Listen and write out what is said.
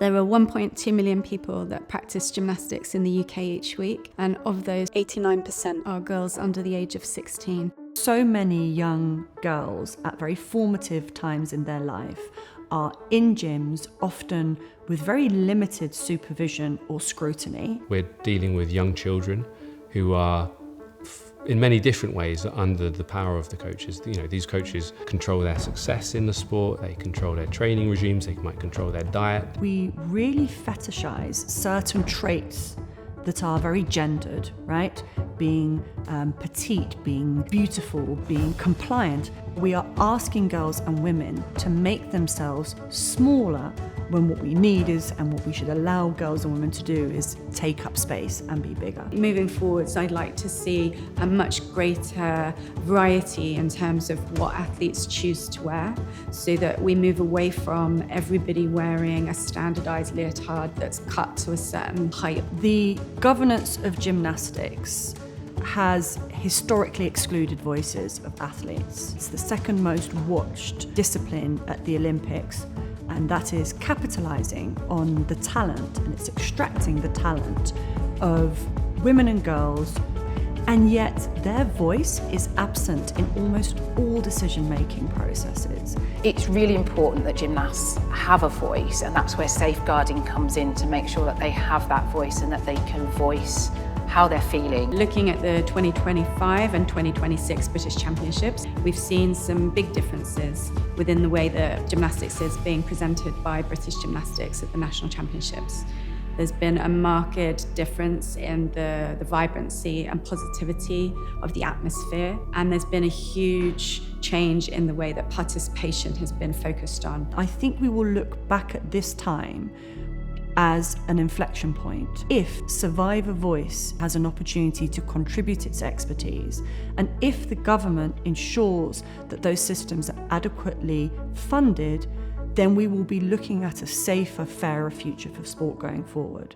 There are 1.2 million people that practice gymnastics in the UK each week, and of those, 89% are girls under the age of 16. So many young girls at very formative times in their life are in gyms, often with very limited supervision or scrutiny. We're dealing with young children who are in many different ways under the power of the coaches. These coaches control their success in the sport, they control their training regimes, they might control their diet. We really fetishize certain traits that are very gendered, right? Being petite, being beautiful, being compliant. We are asking girls and women to make themselves smaller when what we need is, and what we should allow girls and women to do, is take up space and be bigger. Moving forwards, I'd like to see a much greater variety in terms of what athletes choose to wear, so that we move away from everybody wearing a standardized leotard that's cut to a certain height. The governance of gymnastics has historically excluded voices of athletes. It's the second most watched discipline at the Olympics, and that is capitalizing on the talent, and it's extracting the talent of women and girls, and yet their voice is absent in almost all decision-making processes. It's really important that gymnasts have a voice, and that's where safeguarding comes in, to make sure that they have that voice and that they can voice how they're feeling. Looking at the 2025 and 2026 British Championships, we've seen some big differences within the way that gymnastics is being presented by British gymnastics at the national championships. There's been a marked difference in the vibrancy and positivity of the atmosphere, and there's been a huge change in the way that participation has been focused on. I think we will look back at this time as an inflection point. If Survivor Voice has an opportunity to contribute its expertise, and if the government ensures that those systems are adequately funded, then we will be looking at a safer, fairer future for sport going forward.